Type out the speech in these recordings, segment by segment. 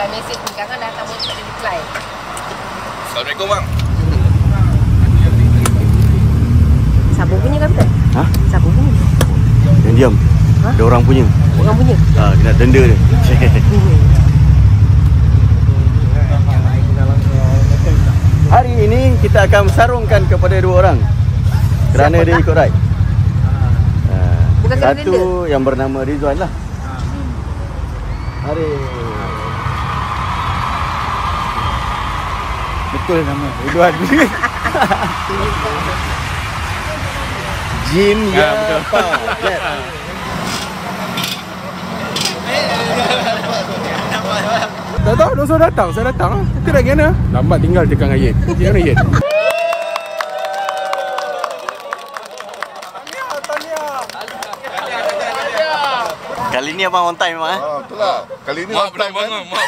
mesej ni kan dah kamu tak reply. Assalamualaikum bang. Sabu punya kan betul? Ha? Sabu punya. Yang diam. Ha? Ada orang punya. Orang punya? Kena denda dia. Hari ini kita akan sarungkan kepada dua orang kerana siapa dia tak? ikut ride. Bukan kena Satu denda? yang bernama Rizwan lah. Hari. Betul nama Ridwan. Jin ya betul. Tak tahu, dosa datang, saya datang. Kita dah kena. Lambat tinggal tekan ayat. Jangan ayat. Kali ni abang on time memang Betul lah. Kali ni mak belum bangun. Mak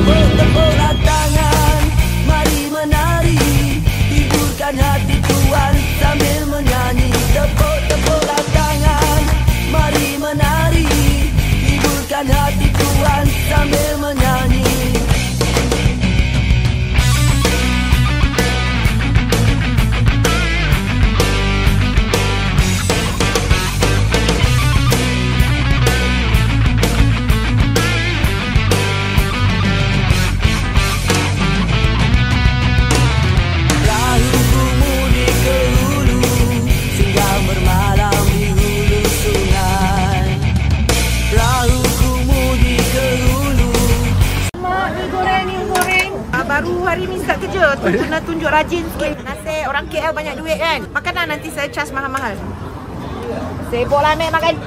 Tepuk tangan, mari menari, hiburkan hati tuan sambil menyanyi. Tepuk tangan, mari menari, hiburkan hati tuan sambil menyanyi. Baru hari ni start kerja, kena tunjuk rajin sikit. Nasi orang KL banyak duit kan. Makanan nanti saya charge mahal-mahal. Sibuk lah Mek makan.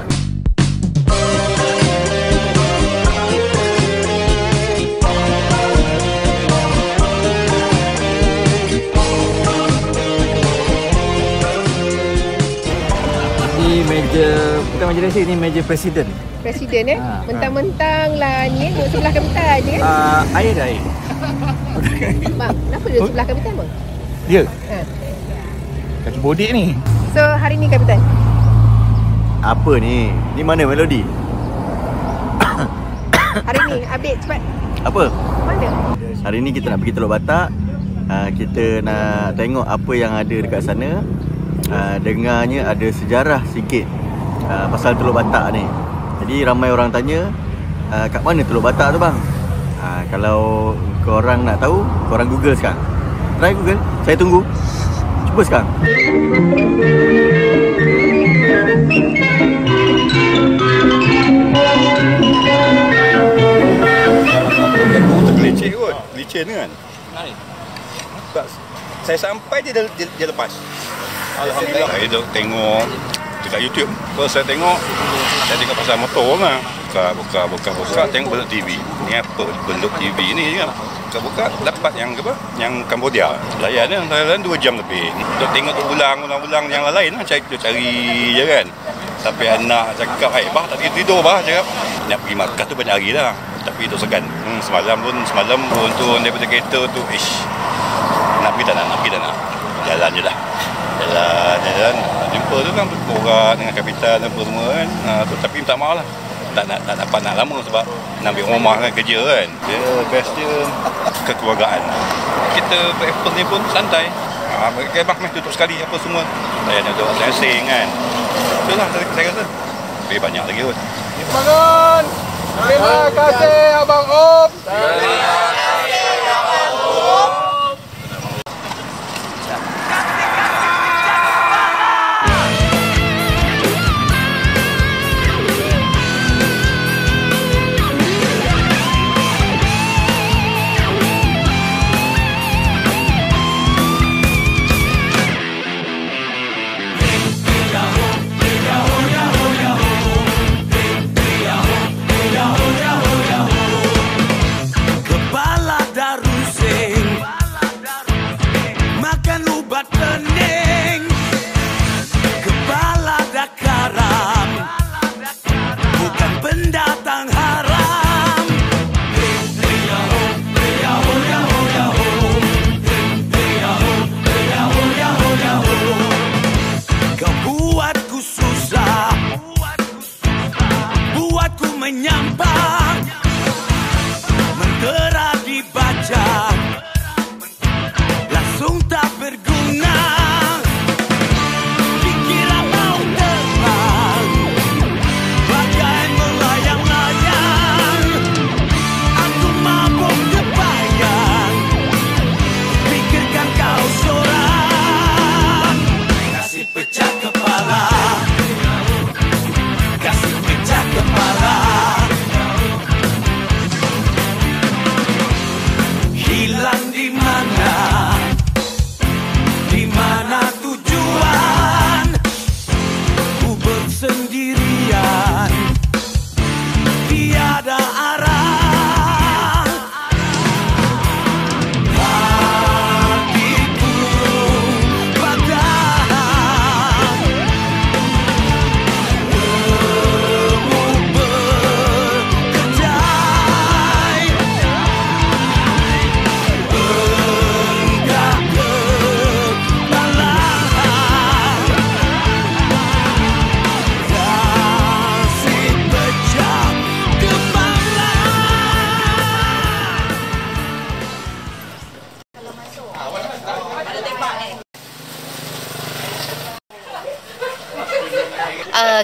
Ni meja, bukan meja resi, ni meja presiden. Presiden mentang-mentang lah ni duduk sebelah kapital je kan. Air dah air. Mak, kenapa duduk sebelah kapital bang? Dia? Kaki bodek ni. So hari ni kapital? Apa ni? Ni mana melodi? Hari ni update cepat. Apa? Mana? Hari ni kita nak pergi Teluk Batak. Kita nak tengok apa yang ada dekat sana. Dengarnya ada sejarah sikit pasal Teluk Batak ni. Jadi ramai orang tanya, kat mana Teluk Batak tu bang? Kalau korang nak tahu, korang Google sekarang. Try Google, saya tunggu. Cuba sekarang. Licin kot. Licin kan? Tak. Saya sampai dia lepas. Alhamdulillah. Saya tengok dekat YouTube. Kalau saya tengok pasal motor lah. Buka tengok bentuk TV. Ni apa bentuk TV ni kan? Buka dapat yang apa? Yang Cambodia. Layan dia antara 2 jam lebih. Duk tengok ulang yang lain lah. Cari je kan. Sampai anak cakap, bah tak tidur bah cakap. Nak pergi Makkah tu banyak hari dah. Tapi tu segan. Semalam pun turun daripada kereta tu, nak pergi tak nak. Jalan je lah. Jalan. Jumpa tu kan berkorak dengan kapital dan apa semua kan. Tapi minta maaf lah. Tak dapat nak lama sebab nak ambil rumah kan, kerja kan. Dia best dia kekeluargaan. Kita breakfast ni pun santai. Kebab meh tutup sekali apa semua. Saya nak duduk sing kan. Itulah saya rasa. Lebih banyak lagi kot. Bangun. Terima kasih Abang Om. Terima kasih Abang Om.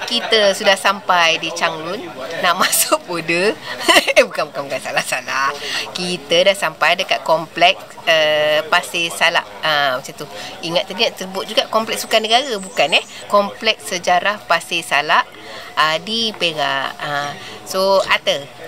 kita sudah sampai di Changlun, nak masuk border. bukan salah. Kita dah sampai dekat kompleks Pasir Salak. Macam tu. Ingat tadi nak sebut juga kompleks Sukan Negara, bukan kompleks sejarah Pasir Salak di Perak. So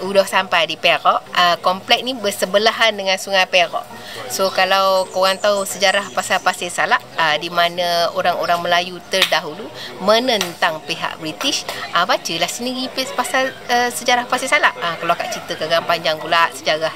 udah sampai di Perak. Kompleks ni bersebelahan dengan Sungai Perak. So kalau korang tahu sejarah pasal Pasir Salak, di mana orang-orang Melayu terdahulu menentang pihak British, bacalah sendiri pasal sejarah Pasir Salak. Kalau kat cerita kan panjang pula sejarah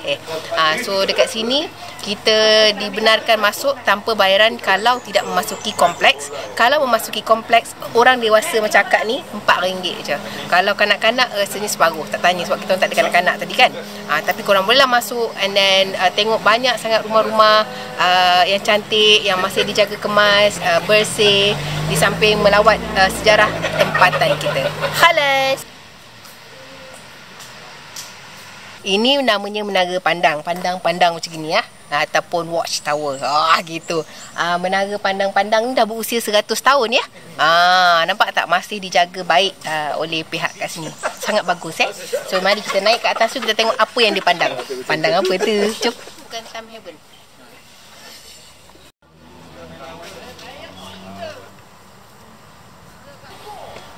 so dekat sini kita dibenarkan masuk tanpa bayaran kalau tidak memasuki kompleks. Kalau memasuki kompleks, orang dewasa macam akak ni RM4 je. Kalau kanak-kanak rasanya separuh. Tak tanya sebab kita tak ada kanak-kanak tadi kan. Tapi korang bolehlah masuk and then tengok banyak sangat rumah-rumah yang cantik, yang masih dijaga kemas, bersih, di samping melawat sejarah tempatan kita. Halas. Ini namanya Menara Pandang. Pandang macam gini ataupun watchtower. Gitu. Menara pandang-pandang ni dah berusia 100 tahun ya. Nampak tak, masih dijaga baik oleh pihak kat sini. Sangat bagus So mari kita naik ke atas tu, kita tengok apa yang dipandang. Pandang apa tu? Jom. Bukan Time Heaven.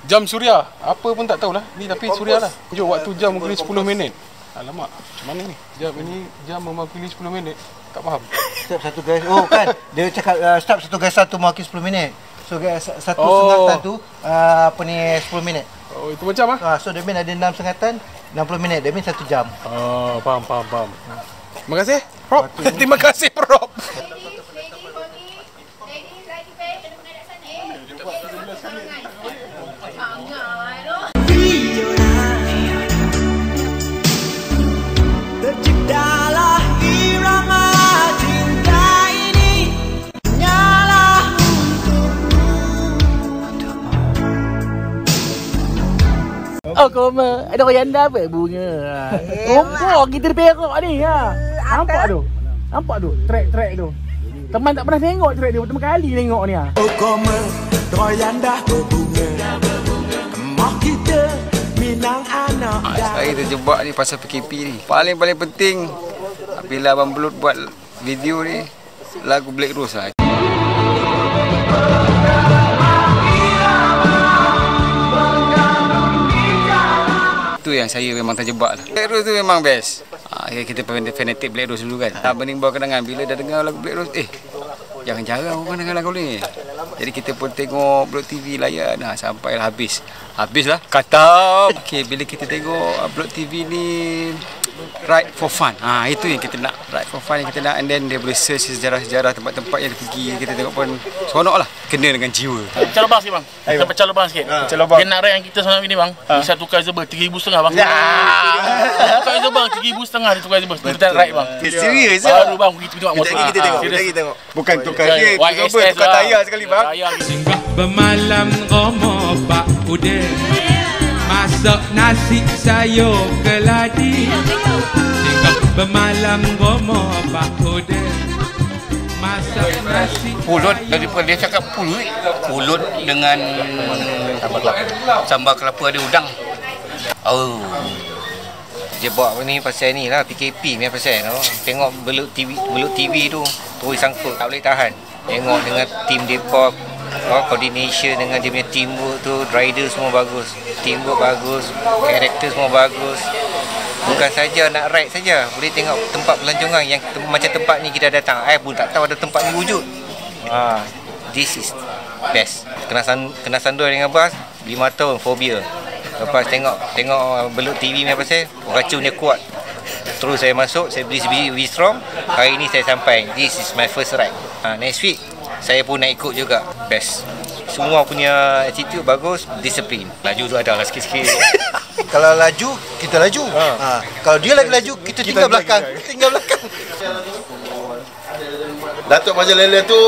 Jam suria, apa pun tak tahulah. Ni tapi suria lah. Jom, waktu jam mungkin 10 minit. Alamak, macam mana ni? Jam mewakili 10 minit. Tak faham. Stop 1 garis. Oh kan, dia cakap stop 1 garis 1 mewakili 10 minit. So satu sengatan tu 10 minit. Oh, itu macam So dia mean ada 6 sengatan 60 minit. Dia mean 1 jam. Faham. Terima kasih, Prof. Terima kasih, Prof. Terciptalah irama cinta ini hanyalah untukmu. Oh, koma. Ada orang janda apa? Bunga. Rumput kita di Perak ni. Nampak tu? Track tu. Teman tak pernah tengok track dia. Pertama kali tengok ni. Oh, koma. Royan dah berbunga. Kemah kita Minang anak. Saya terjebak ni pasal PKP ni. Paling penting bila Abang Belut buat video ni, lagu Black Rose lah. Itu yang saya memang terjebak lah. Black Rose tu memang best. Kita fanatik Black Rose dulu kan. Tak bening bawa kenangan bila dah dengar lagu Black Rose, jangan jarang orang dengar lagu ni. Jadi kita pun tengok Blok TV layan sampailah habis. Habislah kata. Bila kita tengok Blok TV ni ride for fun. Itu yang kita nak. Ride for fun yang kita nak, and then dia boleh search sejarah-sejarah tempat-tempat yang dia pergi. Kita tengok pun seronoklah. Kena dengan jiwa. Pecah lubang sikit bang. Kita pecah lubang sikit. Dia nak ride yang kita sebenarnya ni bang. Bisa tukar Zebra 3,500 bang. Tukar Zebra 3,500 dia tukar Zebra. Kita ride bang. Serius ke? Baru bang kita tengok motor. Kita tengok. Bukan tukar dia. Tukar tayar sekali bang. Singgah bermalam romo Pak Ude, masak nasi sayur keladi. Singgah bermalam romo Pak Ude, masak nasi. Pulut, daripada dia cakap pulut dengan sambal kelapa ada udang. Jebak ni pasal ni lah, PKP ni pasal tengok Belut TV tu terus sangkut, tak boleh tahan. Tengok dengan tim Depok, coordination dengan dia punya teamwork tu, rider semua bagus, teamwork bagus, karakter semua bagus. Bukan saja nak ride saja, boleh tengok tempat pelancongan yang macam tempat ni kita datang. Pun tak tahu ada tempat ni wujud. This is best. Kena sandul dengan bas 5 tahun fobia. Lepas tengok Belut TV ni apa saya, racun dia kuat. Terus saya masuk, saya beli Wistrom. Hari ni saya sampai. This is my first ride. Next week saya pun nak ikut juga. Best. Semua punya attitude bagus, disiplin. Laju tu ada lah sikit-sikit. Kalau laju, kita laju. Kalau dia lagi laju, kita tinggal belakang. Datuk Majalele tu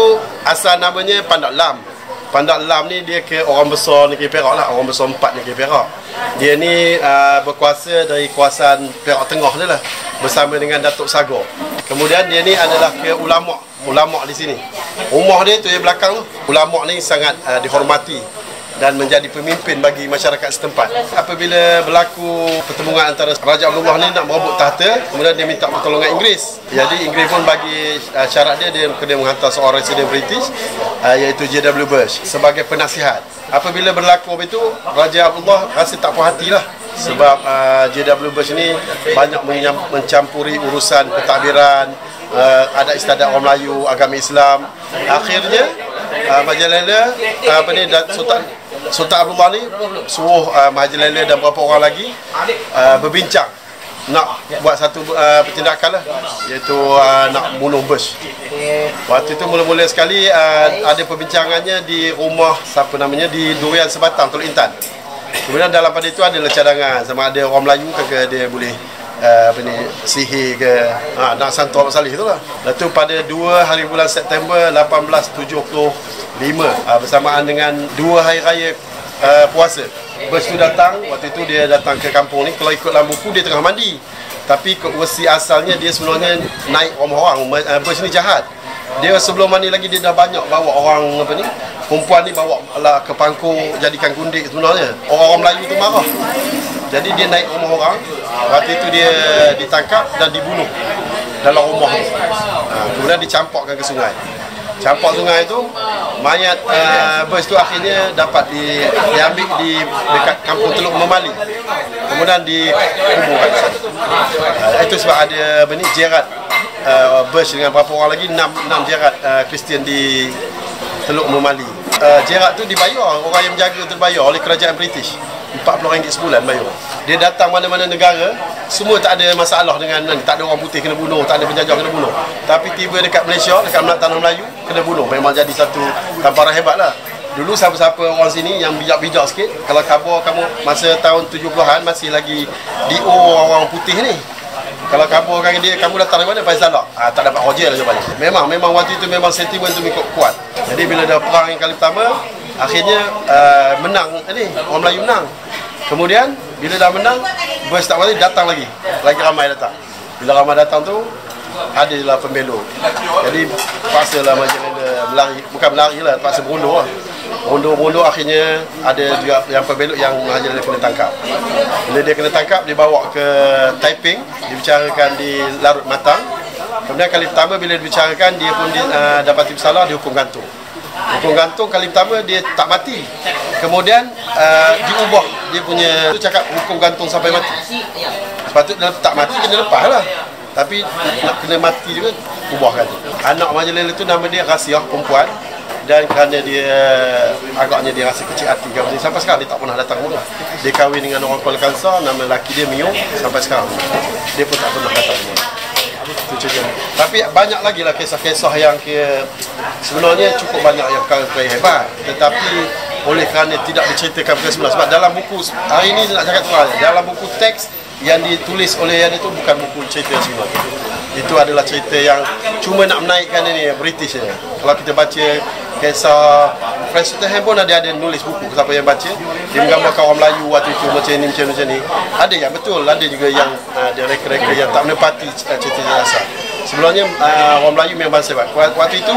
asal namanya Pandak Lam. Pandak Lam ni dia ke orang besar negeri Perak lah, orang besar 4 negeri Perak. Dia ni berkuasa dari kawasan Perak Tengah ni lah, bersama dengan Datuk Sagor. Kemudian dia ni adalah ke ulama di sini. Rumah dia tu yang belakang tu, ulama ni sangat dihormati dan menjadi pemimpin bagi masyarakat setempat. Apabila berlaku pertemuan antara Raja Abdullah ni nak merebut tahta, kemudian dia minta pertolongan Inggeris. Jadi Inggeris pun bagi syarat dia kena menghantar seorang residen British iaitu J.W. Bush sebagai penasihat. Apabila berlaku itu, Raja Abdullah rasa tak puas hatilah sebab J.W. Bush ni banyak mencampuri urusan pentadbiran, adat istiadat orang Melayu, agama Islam. Akhirnya Majalala Sultan Abdullah ni suruh Majalala dan beberapa orang lagi berbincang nak buat satu tindakan lah, iaitu nak bunuh Bush. Waktu itu mula-mula sekali ada perbincangannya di rumah di Durian Sebatang, Teluk Intan. Kemudian dalam pada itu adalah cadangan sama ada orang Melayu ke dia boleh sihir ke nak santu Ahmad Saleh itulah. Lepas tu pada 2 hari bulan September 1875 bersamaan dengan 2 hari raya puasa, Bush tu datang. Waktu itu dia datang ke kampung ni, kalau ikut dalam buku dia tengah mandi, tapi versi asalnya dia sebenarnya naik orang-orang. Bush ni jahat. Dia sebelum mandi lagi dia dah banyak bawa orang perempuan ni bawa lah ke pangkung jadikan gundik sebenarnya. Orang-orang Melayu tu marah. Jadi dia naik rumah orang. Waktu itu dia ditangkap dan dibunuh dalam rumah. Kemudian dicampakkan ke sungai. Campak sungai itu, mayat Bush itu akhirnya dapat diambil di dekat kampung Teluk Memali. Kemudian dikuburkan. Itu sebab ada jerat Bush dengan berapa orang lagi, 6 jerat Kristian di Teluk Memali. Jerat tu dibayar, orang yang menjaga tu dibayar oleh kerajaan British. RM40 sebulan bayar. Dia datang mana-mana negara, semua tak ada masalah dengan tak ada orang putih kena bunuh, tak ada penjajah kena bunuh. Tapi tiba dekat Malaysia, dekat tanah Melayu, kena bunuh. Memang jadi satu tamparan hebat lah. Dulu siapa-siapa orang sini yang bijak-bijak sikit, kalau khabar kamu masa tahun 70-an masih lagi DO orang putih ni. Kalau kabarkan dia, kamu datang dari mana? Faisallah. Tak dapat kerja lah jawapannya. Memang waktu itu memang sentimen tu ikut kuat. Jadi bila ada perang yang kali pertama, akhirnya menang orang Melayu menang. Kemudian bila dah menang, Bush tak balik, datang lagi ramai datang. Bila ramai datang tu adalah pembelot. Jadi paksalah Majalala melari, bukan melari lah, paksa berundur lah. Berundur akhirnya ada juga yang pembelot yang Majalala kena tangkap. Bila dia kena tangkap, dibawa ke Taiping, dibicarakan di Larut Matang. Kemudian kali pertama bila dibicarakan, dia pun dapat bersalah, dihukum gantung. Hukum gantung kali pertama dia tak mati. Kemudian diubah dia punya tu cakap hukum gantung sampai mati. Sepatutnya tak mati kena lepas lah. Tapi nak kena mati juga ubahkan. Anak Majalala tu nama dia Rasiah, perempuan. Dan kerana dia agaknya dia rasa kecil hati sampai sekarang dia tak pernah datang pun. Dia kahwin dengan orang Kuala Kangsar, nama lelaki dia Mio, sampai sekarang dia pun tak pernah datang pun. Tapi banyak lagi lah kisah-kisah yang sebenarnya cukup banyak yang perkara hebat, tetapi oleh kerana tidak diceritakan perkara semula. Sebab dalam buku hari ini nak cakap terang, dalam buku teks yang ditulis oleh yang itu bukan buku cerita semua. Itu adalah cerita yang cuma nak menaikkan ini British ni. Kalau kita baca kisah Francis Tottenham pun ada nulis buku, siapa yang baca dia menggambarkan orang Melayu waktu itu macam ni. Ada yang betul, ada juga yang ada reka-reka yang tak menepati cerita asal. Sebelumnya orang Melayu memang bangsa hebat. Waktu itu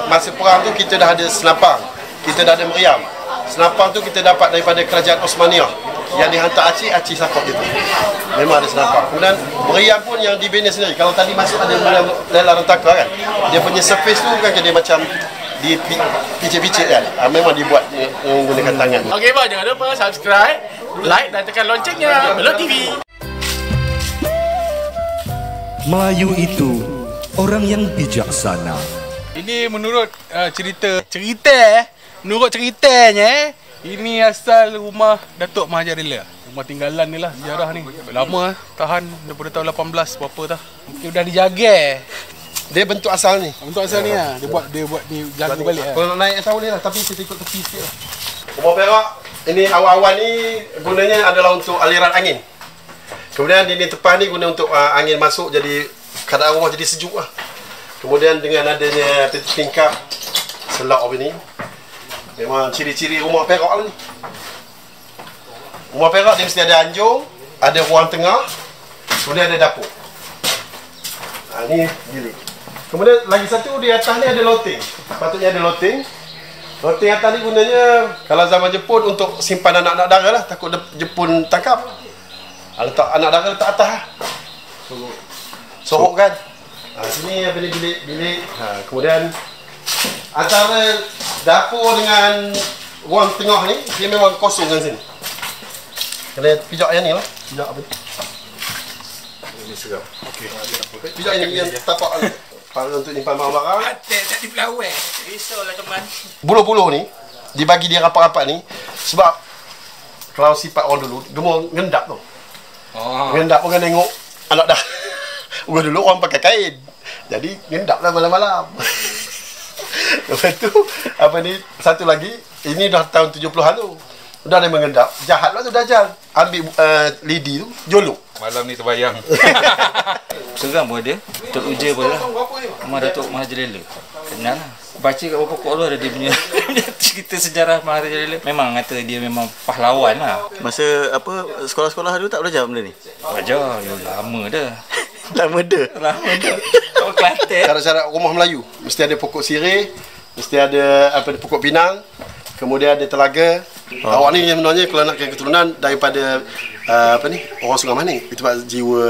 masa perang tu kita dah ada senapang, kita dah ada meriam. Senapang tu kita dapat daripada kerajaan Osmaniyah yang dihantar Aceh sakop itu. Memang ada senapang. Kemudian meriam pun yang dibina sendiri. Kalau tadi masuk ada dalam rentaka kan, dia punya surface tu kan dia macam di picit-picit kan. Memang dibuat menggunakan tangan. Okey, bang, jangan lupa subscribe, like dan tekan loncengnya. Belok TV. Melayu itu orang yang bijaksana. Ini menurut menurut ceritanya ini asal rumah Datuk Mahajalela. Rumah tinggalan ni lah, sejarah ni. Lama tahan daripada tahun 18 berapa dah. Mungkin dah dijaga. Dia bentuk asal ni. Bentuk asal ni lah. Dia buat ni jaga balik lah. Kalau nak naik asal boleh lah, tapi kita ikut tepi sikit lah. Rumah Perak ini awal-awal ni gunanya adalah untuk aliran angin. Kemudian dinding tepas ni guna untuk angin masuk, jadi keadaan rumah jadi sejuk lah. Kemudian dengan adanya tingkap selak apa ni, memang ciri-ciri rumah Perak lah ni. Rumah Perak dia mesti ada anjung, ada ruang tengah, kemudian ada dapur. Ni bilik. Kemudian lagi satu di atas ni ada loteng. Patutnya ada loteng. Loteng atas ni gunanya kalau zaman Jepun untuk simpan anak-anak dara lah, takut Jepun tangkap. Letak anak dara letak atas lah. Sorok kan. Sini apa ni bilik. Kemudian antara dapur dengan ruang tengah ni dia memang kosong kan sini. Kena pijak yang ni lah. Pijak apa ni? Ini seram. Okey. Pijak yang tapak ni. Untuk nyimpan barang-barang. Tak di pelawai. Risaulah teman. Buluh-buluh ni dibagi dia rapat-rapat ni sebab kalau sifat orang dulu gemuk ngendap tu. Ngendap pun kan tengok anak dah. Orang dulu orang pakai kain. Jadi ngendaplah malam-malam. Lepas tu apa ni satu lagi ini dah tahun 70-an tu. Dah dia mengendap. Jahatlah tu Dajjal. Ambil lidi tu jolok. Malam ni terbayang. Seram pun ada. Tok Uja pun lah. Rumah Datuk Mahathir Lela. Kenal lah. Baca kat bawah pokok tu ada dia punya cerita sejarah Mahathir Lela. Memang kata dia memang pahlawan lah. Masa apa sekolah-sekolah dulu tak belajar benda ni? Belajar. Lama dah. Lama dah. Orang Kelantan. Syarat-syarat rumah Melayu. Mesti ada pokok sirih. Mesti ada pokok pinang. Kemudian ada telaga. Awak ni sebenarnya kalau nak kira keturunan daripada orang Sungai Manik. Itu sebab jiwa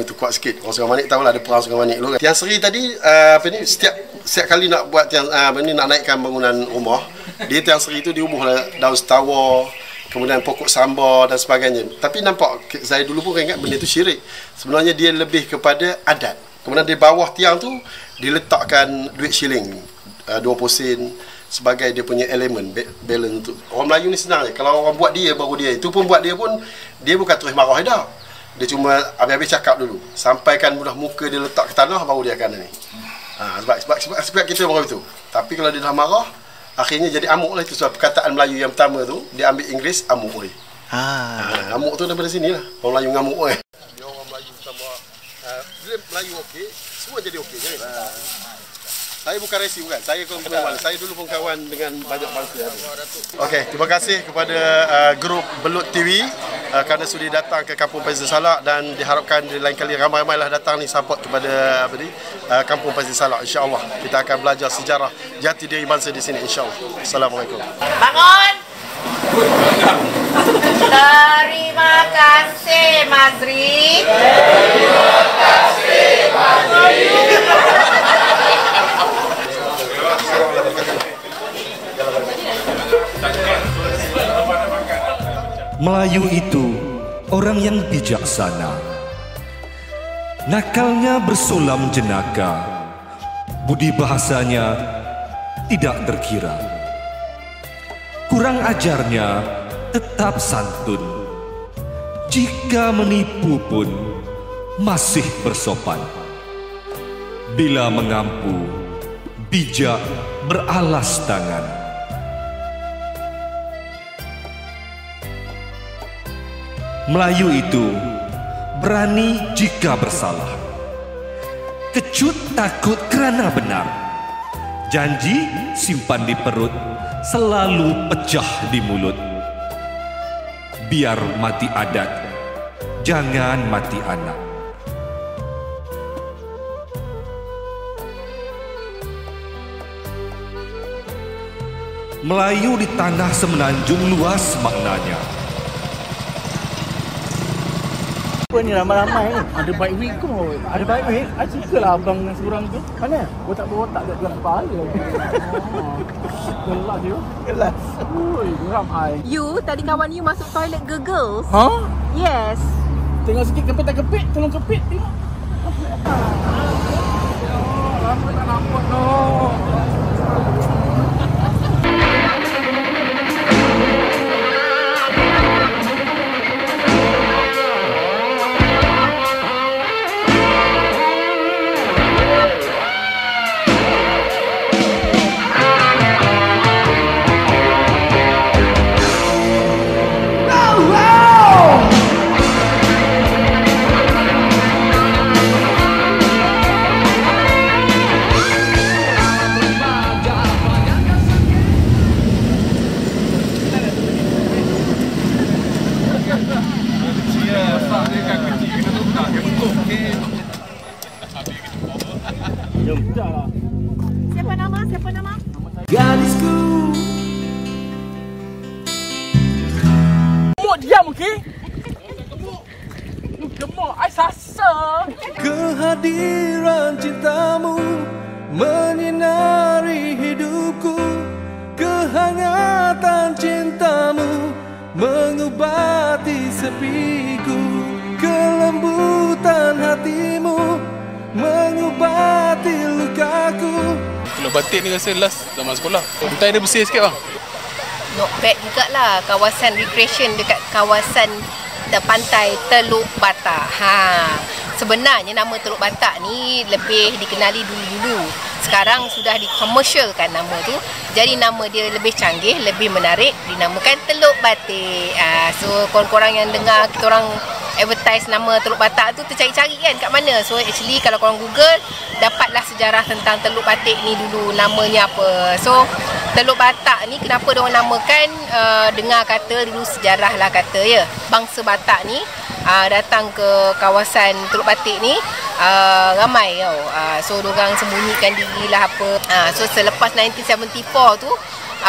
tu kuat sikit. Orang Sungai Manik tahulah ada perang Sungai Manik dulu kan. Tiang Seri tadi setiap kali nak buat tiang nak naikkan bangunan rumah, dia Tiang Seri tu diubuhlah daun setawa, kemudian pokok sambar dan sebagainya. Tapi nampak saya dulu pun ingat benda tu syirik. Sebenarnya dia lebih kepada adat. Kemudian di bawah tiang tu diletakkan duit shilling 20 sen sebagai dia punya elemen balance tu. Orang Melayu ni senang je. Kalau orang buat dia baru dia. Itu pun buat dia pun dia bukan terus marah dah. Dia cuma habis-habis cakap dulu. Sampaikan mudah muka dia letak ke tanah baru dia akan ni. Sebab kita baru itu. Tapi kalau dia dah marah akhirnya jadi amuk lah itu. Sebab perkataan Melayu yang pertama tu dia ambil Inggeris amuk oi. Amuk tu daripada sini lah. Orang Melayu ngamuk oi. Dia orang Melayu sama bila Melayu okey, semua jadi okey je. Saya bukan resi bukan. Saya saya dulu pun kawan dengan banyak bangsa. Okey, terima kasih kepada grup Belut TV kerana sudi datang ke Kampung Pasir Salak dan diharapkan di lain kali ramai-ramailah datang ni support kepada Kampung Pasir Salak. Insya-Allah kita akan belajar sejarah jati diri bangsa di sini insya-Allah. Assalamualaikum. Bangun. Terima kasih Mazri. Terima kasih Mazri. Melayu itu orang yang bijaksana. Nakalnya bersulam jenaka. Budi bahasanya tidak terkira. Kurang ajarnya tetap santun. Jika menipu pun masih bersopan. Bila mengampu, bijak beralas tangan. Melayu itu berani jika bersalah. Kecut takut kerana benar. Janji simpan di perut, selalu pecah di mulut. Biar mati adat, jangan mati anak. Melayu di tanah semenanjung luas maknanya. Apa ni ramai-ramai ni? Ada baik wig kot. Ada baik wig? Saya suka lah abang yang seorang tu. Mana? Botak-botak kat dalam kepala. Gelap dia. Gelap. Ui, ramai. You, tadi kawan you masuk toilet girls. Ha? Yes. Tengok sikit kepit tak kepit. Tolong kepit. Tengok. Lama tak nampak no. Siapa nama? Siapa nama? Gadisku diam, okey? Lu gemuk, I sasa. Kehadiran cintamu menyinari hidupku, kehangatan cintamu mengobati sepiku, kelembutan hatimu mengobati lukaku. Teluk Batik ni rasa last zaman sekolah. Pantai dia bersih sikit bang. Not bad jugalah kawasan recreation dekat kawasan pantai Teluk Batak. Sebenarnya nama Teluk Batak ni lebih dikenali dulu-dulu. Sekarang sudah dikomersialkan nama tu. Jadi nama dia lebih canggih, lebih menarik, dinamakan Teluk Batik. So korang-korang yang dengar kita orang advertise nama Teluk Batak tu tercari-cari kan kat mana. So actually kalau korang Google dapatlah sejarah tentang Teluk Batik ni dulu namanya apa. So Teluk Batak ni kenapa diorang namakan, dengar kata dulu sejarah lah kata ya. Bangsa Batak ni datang ke kawasan Teluk Batik ni ramai tau. So diorang sembunyikan diri lah apa. So selepas 1974 tu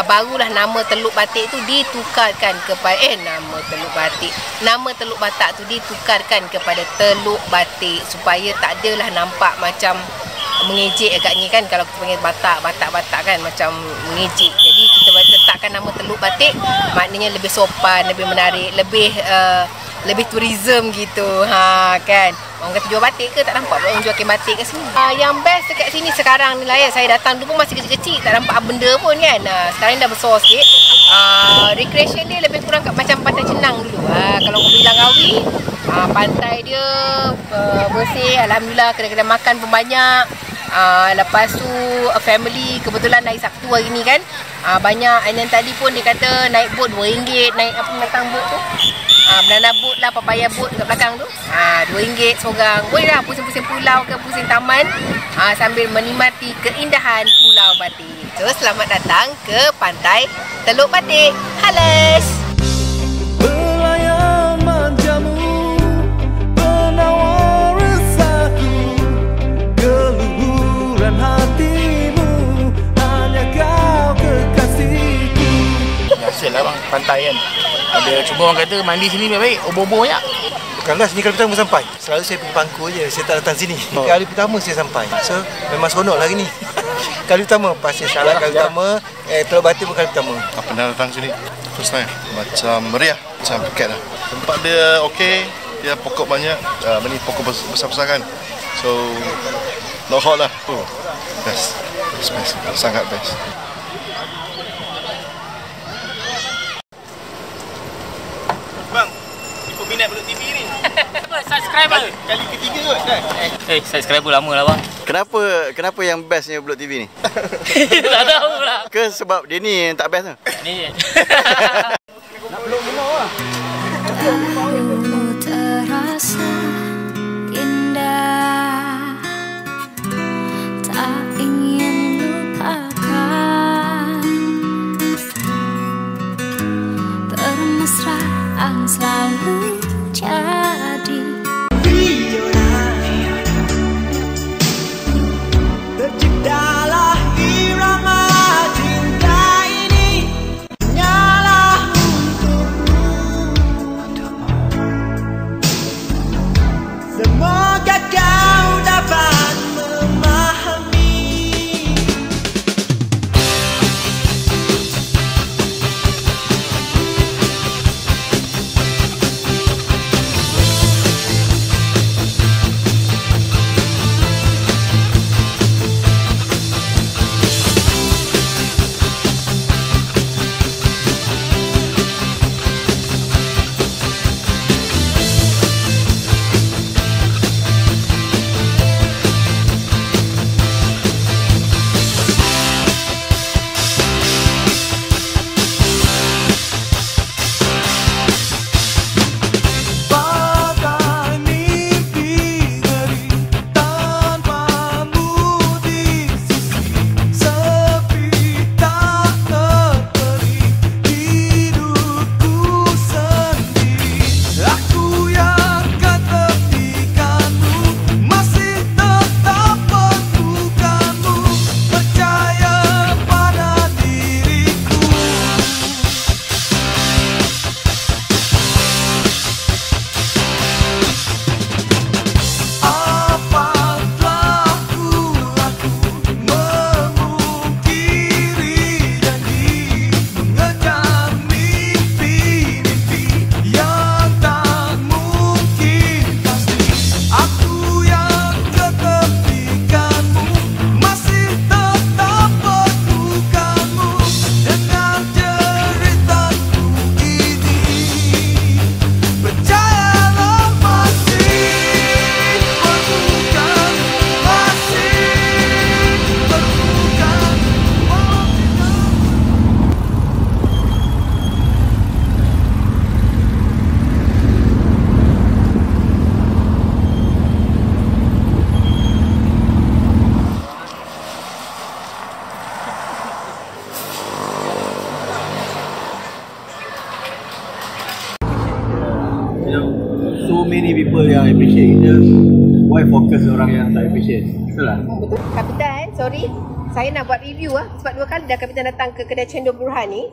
barulah nama Teluk Batik tu ditukarkan kepada nama Teluk Batak tu ditukarkan kepada Teluk Batik supaya tak adalah nampak macam mengejek agaknya kan. Kalau kita panggil Batak kan macam mengejek. Jadi kita letakkan nama Teluk Batik, maknanya lebih sopan, lebih menarik, lebih tourism gitu. Kan. Orang kata jual batik ke, tak nampak orang jual kain batik kat sini. Yang best dekat sini sekarang ni lah ya. Saya datang dulu pun masih kecil-kecil, tak nampak benda pun kan. Sekarang ni dah besar sikit. Recreation dia lebih kurang macam pantai Cenang dulu. Kalau aku bilang Ngawi, pantai dia bersih, alhamdulillah, kedai-kedai makan pun banyak. Lepas tu family, kebetulan hari Sabtu hari ni kan, banyak. And then tadi pun dia kata naik bot RM2, naik apa binatang bot tu, banana boat lah, papaya boat kat belakang tu, RM2 seorang. Boleh lah pusing-pusing pulau ke pusing taman, sambil menikmati keindahan Pulau Batik. So selamat datang ke pantai Teluk Batik. Halas. Belayan manjamu, penawar resahku, keluhuran hatimu, hanya kau kekasihku. Biasa lah bang, pantai kan. Ada cuma orang kata mandi sini baik-baik, obo-obo banyak. Bukanlah sini kali pertama sampai. Selalu saya pergi Pangku je, saya tak datang sini. Kali pertama saya sampai. So memang seronok lah hari ni. Kali pertama Pasir Salak, kali pertama Teluk Batik pun kali pertama. Tak pernah datang sini. First time. Macam meriah, macam Phuket lah. Tempat dia okey, dia pokok banyak. Ini pokok besar-besar kan. So not hot lah. Best. Best. Sangat best. Bang, peminat Blok TV ni. Subscriber. Kali ketiga kot kan? Subscriber lama lah bang. Kenapa yang bestnya Blok TV ni? Tak tahu lah. Ke sebab dia ni yang tak best tu? Ni. Nak peluk Mino lah. Terasa indah, tak ingin lupakan. Permesraan selalu jadi. Terciptalah irama cinta ini, nyalah untukmu. Semoga kau dapat memahami. people yang efficient, kita why fokus orang yang tak efficient. Betul lah. Kapitan, sorry. Saya nak buat review sebab 2 kali dah Kapitan datang ke kedai Cendol Burhan ni.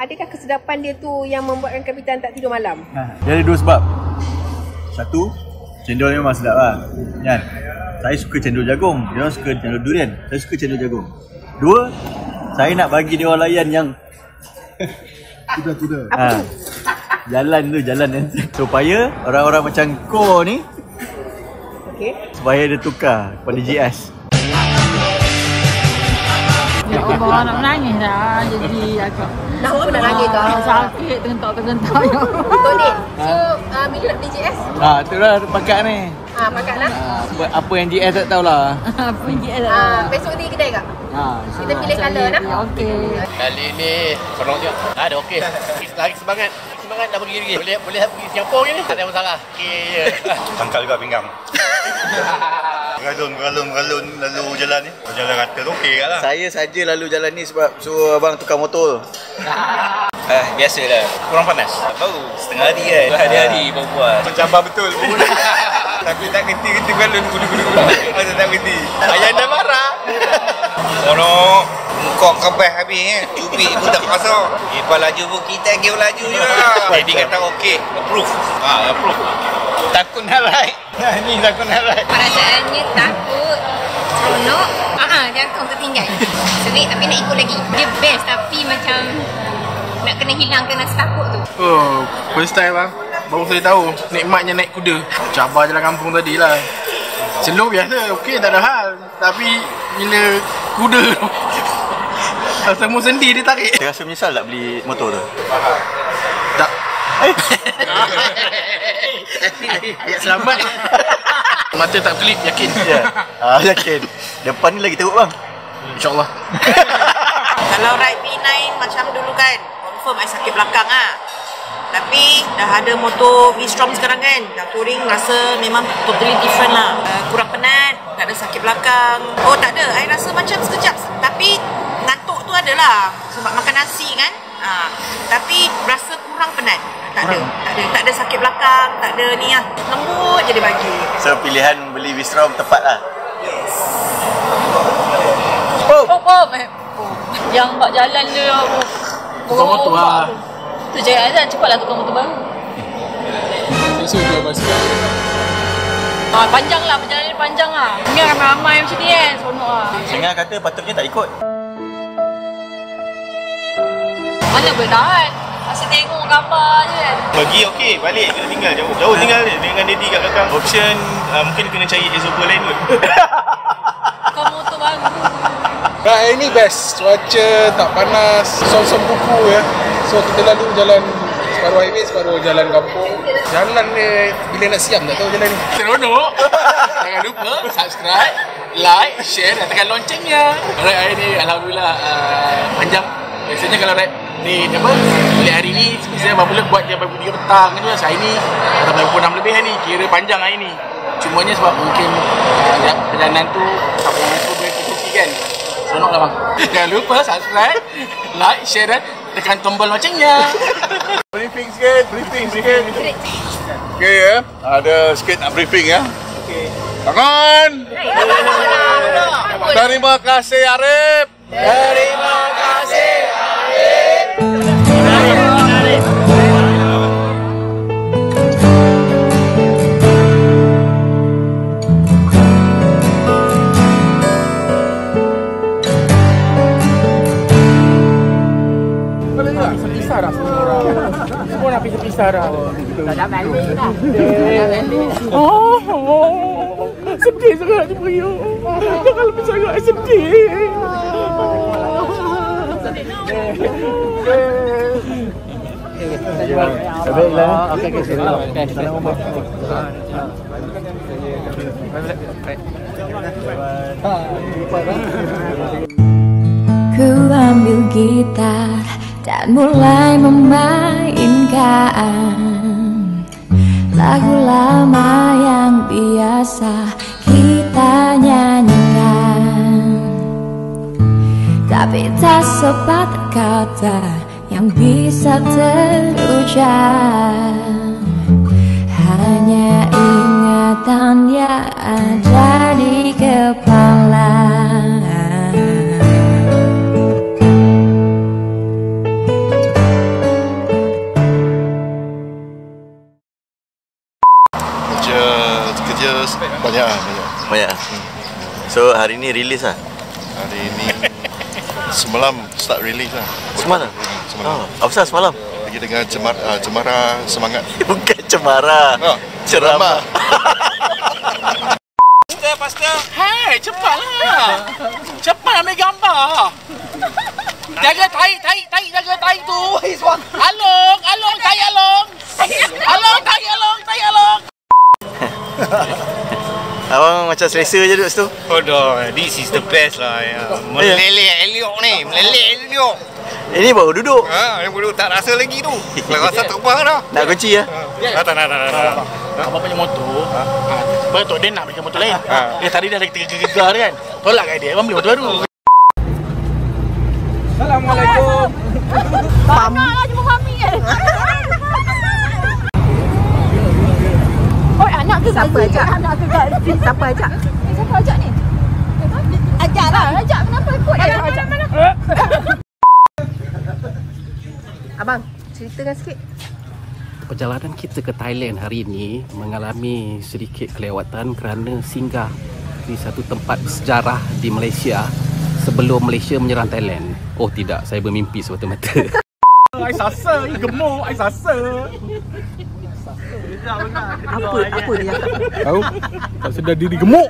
Adakah kesedapan dia tu yang membuatkan Kapitan tak tidur malam? Dia ada 2 sebab. Satu, cendol ni memang sedap lah kan? Saya suka cendol jagung, dia orang suka cendol durian. Saya suka cendol jagung. 2, saya nak bagi dia orang layan yang Tuda. Apa tu? Jalan supaya orang-orang macam Ko ni supaya dia tukar kepada GS. Ya Allah, nak menangis dah. Jadi agak Nak apa nak nangis tu? sakit, tergentak-tergentak. Betul ni. So, bila nak beli GS? Itulah pakat ni. Pakat lah. Apa yang GS tak tahulah. Apa GS dah. Besok ni kedai kak? Kita pilih colour nak? Okey. Kali ni seronok je. Ada okey. Lagi semangat. Semangat nak pergi lagi. Boleh pergi Singapura ni. Tak ada masalah. Okey je. Tangkal juga pinggang. Beralun lalu jalan ni. Jalan rata tu okey kat lah. Saya saja lalu jalan ni sebab suruh abang tukar motor. Biasalah. Kurang panas. Baru setengah hari kan. Hari-hari baru buat. Mencabar betul. Tapi tak kerti balon gudu-gudu. Masa tak kerti. Ayah dah marah. Seronok. Kok kebah habis cubit pun tak rasa. Laju pun kita game laju je lah. Jadi kata okey, approve. Approve. Takut nak like. Ni takut nak like. Perasaannya takut, seronok, jantung tertinggal. Serik tapi nak ikut lagi. Dia best tapi macam nak kena hilangkan rasa takut tu. First time bang. Baru saya tahu nikmatnya naik kuda. Cabar jalan kampung tadi lah. Slow biasa, okey tak ada hal. Tapi bila kuda tu semua sendi dia tarik. Saya rasa menyesal tak beli motor tu? Tak. Selamat. Mata tak kelip, yakin? Ya. Yakin. Depan ni lagi teruk bang. InsyaAllah. Kalau ride P9 macam dulu kan, confirm I sakit belakang Tapi dah ada motor V-Strom sekarang kan, dah touring rasa memang totally different lah. Kurang penat, tak ada sakit belakang. Oh tak ada, I rasa macam sekejap. Tapi ngantuk tu adalah sebab makan nasi kan. Tapi rasa kurang penat. Tak ada sakit belakang, tak ada ni lah. Lembut je dia bagi. So pilihan beli V-Strom tepat lah. Yes. Yang buat jalan dia Tukar motor lah. Tu cakap Azan, cepatlah tukar motor baru. Saya jual basikal. Panjang lah, perjalanan ni panjang lah. Ingat ramai-ramai macam ni kan, seronok lah. Sengal kata patutnya tak ikut. Mana boleh tahan? Asyik tengok gambar je kan. Pergi okey, balik kena tinggal jauh. Jauh tinggal dia dengan Daddy kat belakang. Option mungkin kena cari Exopo lain kot. Tukar motor baru. Ride ini best. Cuaca tak panas, som-som kuku ya. So kita lalu jalan separuh highway, separuh jalan kampung. Jalan ni bila nak siam tak tahu jalan ni. Seronok. Jangan lupa subscribe, like, share dan tekan loncengnya. Ride hari ni alhamdulillah panjang. Biasanya kalau ride ni apa? Balik hari ni saya baru buat jam 3 petang je. Hari ni dah pukul 6 lebih ni. Kira panjang hari ni. Cumanya sebab mungkin perjalanan tu tak pernah berikuti kan. Seronok lah bang. Jangan lupa subscribe, like, share dan tekan tombol loncengnya. Briefing sikit. Okey ya. Ada sikit nak briefing ya. Okey. Tangan. Terima kasih Arif. Terima kasih Arif. Pisah dah semua orang. Semua nak pisah dah. Tak ada balik dah. Sedih sangat ni Mario. Jangan lebih sangat sedih. Baiklah. Okey. Salam ombak. Ku ambil gitar dan mulai memainkan lagu lama yang biasa kita nyanyikan, tapi tak sepatah kata yang bisa terucap. hanya ingatan yang ada di kepala. Kerja banyak. Banyak. So hari ni release lah. Hari ni semalam start release lah. Semalam? Semalam. Apa pasal semalam? Pergi dengan cemara semangat. Bukan cemara. Ceramah. Pastor. Hei, cepatlah. Cepat ambil gambar. Jaga tahi tu. Along, tahi along. Abang macam selesa je duduk situ. This is the best lah. Meleleh elok ni. Ini baru duduk. Yang duduk tak rasa lagi tu. Dah rasa terbang dah. Nak kunci ya? Tak. Abang punya motor. Betul dia nak beli motor lain. Dia tadi dah lagi gegar kan. Tolak kat dia. Abang beli motor baru. Assalamualaikum. Banyaklah jumpa kami kan. Oh, anak ke siapa ajak? Anak ke gaji? Siapa ajak? Siapa ajak ni? Ajaklah. Ajak kenapa ikut? Ajak. Abang, ceritakan sikit. Perjalanan kita ke Thailand hari ini mengalami sedikit kelewatan kerana singgah di satu tempat bersejarah di Malaysia sebelum Malaysia menyerang Thailand. Oh tidak, saya bermimpi semata-mata. Ai sasa, gemuk, ai sasa. Apa dia cakap? Tahu? Tak sedar diri gemuk.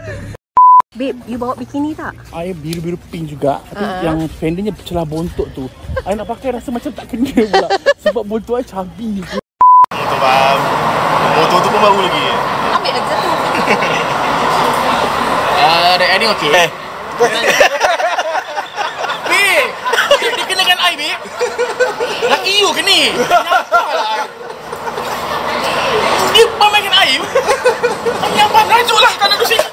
Babe, you bawa bikini tak? Air biru-biru pink juga. Tapi yang pendeknya celah bontot tu. I nak pakai rasa macam tak kena pula. Sebab bontot I chubby. Motor bang. Motor tu pun baru lagi. Ambil lagi satu. Dek ni okey. Babe, dia kenakan I, babe. Laki you ke ni? Kenapa? Dia pemainkan I. Kenapa? Rajuklah tak nak duduk sini.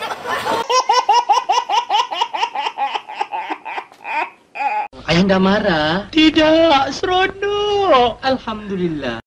Ayah dah marah? Tidak, seronok. Alhamdulillah.